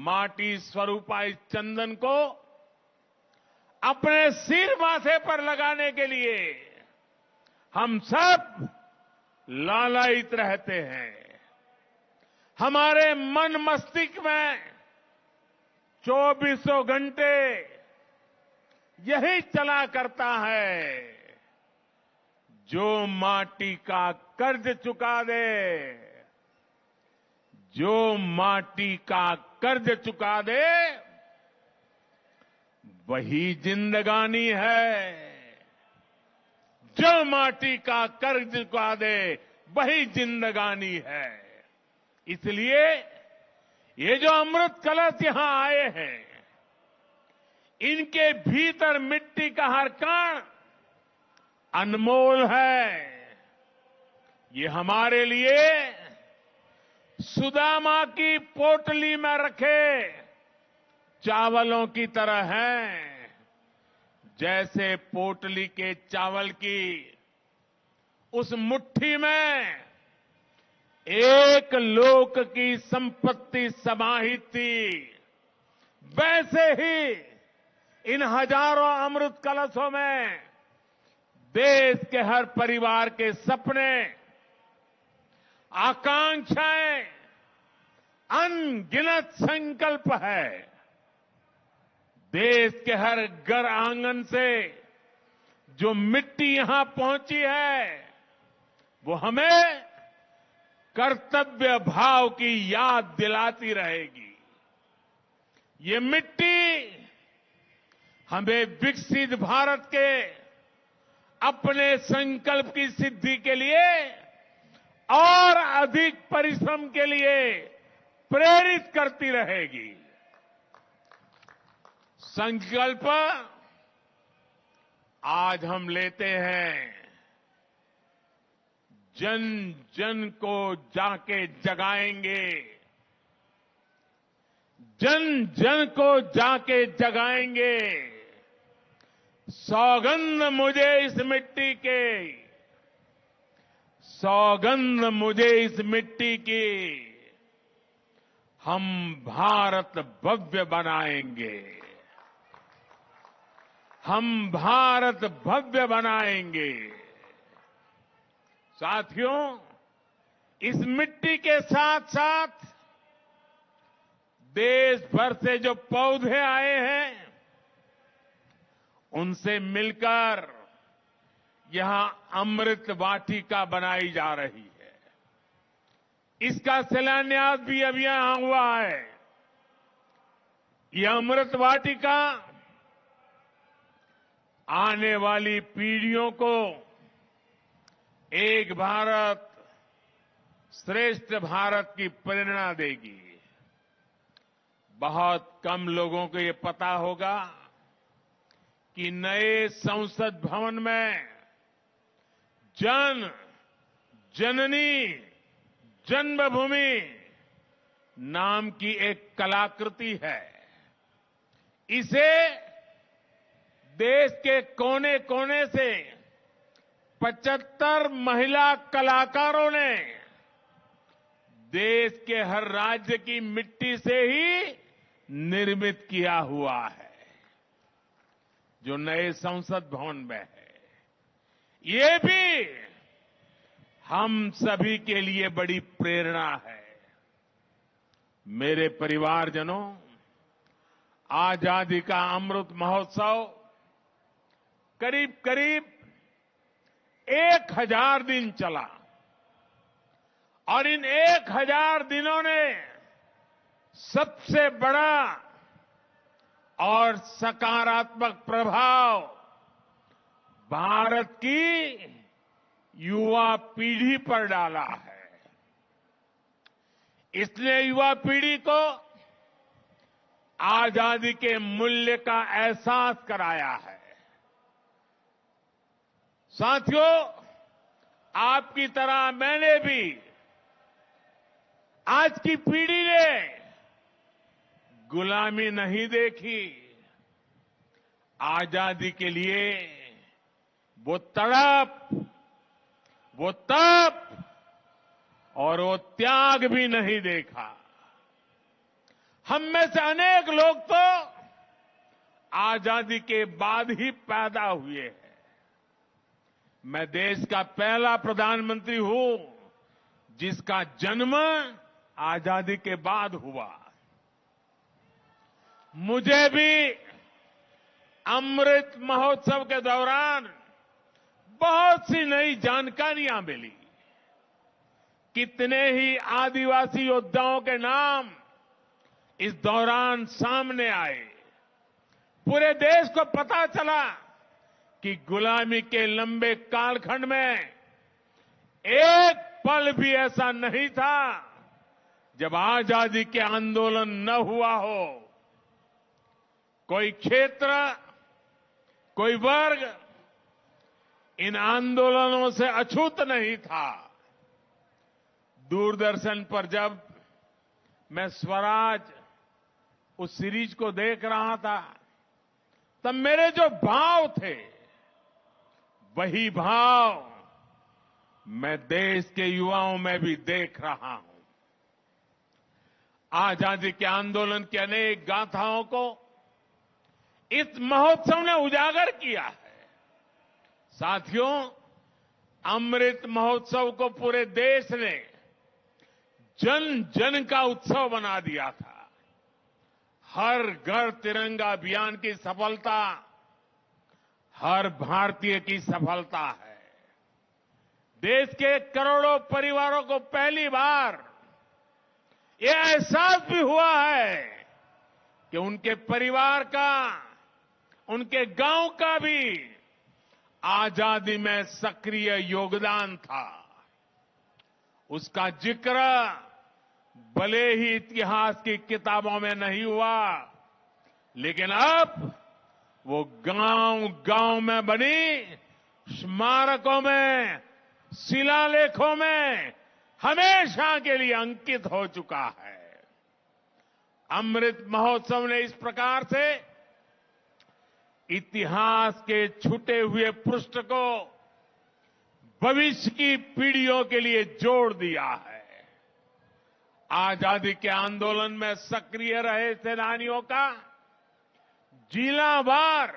माटी स्वरूपा इस चंदन को अपने सिर माथे पर लगाने के लिए हम सब लालायित रहते हैं। हमारे मन मस्तिष्क में चौबीसों घंटे यही चला करता है, जो माटी का कर्ज चुका दे, जो माटी का कर्ज चुका दे वही जिंदगानी है। जो माटी का कर्ज चुका दे वही जिंदगानी है। इसलिए ये जो अमृत कलश यहां आए हैं, इनके भीतर मिट्टी का हर कण अनमोल है। ये हमारे लिए सुदामा की पोटली में रखे चावलों की तरह हैं। जैसे पोटली के चावल की उस मुट्ठी में एक लोक की संपत्ति समाहित थी, वैसे ही इन हजारों अमृत कलशों में देश के हर परिवार के सपने, आकांक्षाएं, अनगिनत संकल्प है। देश के हर घर आंगन से जो मिट्टी यहां पहुंची है, वो हमें कर्तव्य भाव की याद दिलाती रहेगी। ये मिट्टी हमें विकसित भारत के अपने संकल्प की सिद्धि के लिए और अधिक परिश्रम के लिए प्रेरित करती रहेगी। संकल्प आज हम लेते हैं, जन जन को जाके जगाएंगे, जन जन को जाके जगाएंगे। सौगंध मुझे इस मिट्टी के, सौगंध मुझे इस मिट्टी की, हम भारत भव्य बनाएंगे, हम भारत भव्य बनाएंगे। साथियों, इस मिट्टी के साथ साथ देश भर से जो पौधे आए हैं, उनसे मिलकर यहां अमृत वाटिका बनाई जा रही है। इसका शिलान्यास भी अभी यहां हुआ है। यह अमृत वाटिका आने वाली पीढ़ियों को एक भारत श्रेष्ठ भारत की प्रेरणा देगी। बहुत कम लोगों को ये पता होगा कि नए संसद भवन में जन जननी जन्मभूमि नाम की एक कलाकृति है। इसे देश के कोने कोने से 75 महिला कलाकारों ने देश के हर राज्य की मिट्टी से ही निर्मित किया हुआ है, जो नए संसद भवन में है। ये भी हम सभी के लिए बड़ी प्रेरणा है। मेरे परिवारजनों, आजादी का अमृत महोत्सव करीब करीब 1000 दिन चला और इन 1000 दिनों ने सबसे बड़ा और सकारात्मक प्रभाव भारत की युवा पीढ़ी पर डाला है। इसने युवा पीढ़ी को आजादी के मूल्य का एहसास कराया है। साथियों, आपकी तरह मैंने भी आज की पीढ़ी ने गुलामी नहीं देखी। आजादी के लिए वो तड़प, वो तप और वो त्याग भी नहीं देखा। हम में से अनेक लोग तो आजादी के बाद ही पैदा हुए हैं। मैं देश का पहला प्रधानमंत्री हूं जिसका जन्म आजादी के बाद हुआ। मुझे भी अमृत महोत्सव के दौरान बहुत सी नई जानकारियां मिली। कितने ही आदिवासी योद्धाओं के नाम इस दौरान सामने आए। पूरे देश को पता चला कि गुलामी के लंबे कालखंड में एक पल भी ऐसा नहीं था जब आजादी के आंदोलन न हुआ हो। कोई क्षेत्र, कोई वर्ग इन आंदोलनों से अछूत नहीं था। दूरदर्शन पर जब मैं स्वराज उस सीरीज को देख रहा था तब मेरे जो भाव थे वही भाव मैं देश के युवाओं में भी देख रहा हूं। आजादी के आंदोलन की अनेक गाथाओं को इस महोत्सव ने उजागर किया है। साथियों, अमृत महोत्सव को पूरे देश ने जन जन का उत्सव बना दिया था। हर घर तिरंगा अभियान की सफलता हर भारतीय की सफलता है। देश के करोड़ों परिवारों को पहली बार यह एहसास भी हुआ है कि उनके परिवार का, उनके गांव का भी आजादी में सक्रिय योगदान था। उसका जिक्र भले ही इतिहास की किताबों में नहीं हुआ, लेकिन अब वो गांव गांव में बनी स्मारकों में, शिलालेखों में हमेशा के लिए अंकित हो चुका है। अमृत महोत्सव ने इस प्रकार से इतिहास के छूटे हुए पृष्ठ को भविष्य की पीढ़ियों के लिए जोड़ दिया है। आजादी के आंदोलन में सक्रिय रहे सेनानियों का जिलावार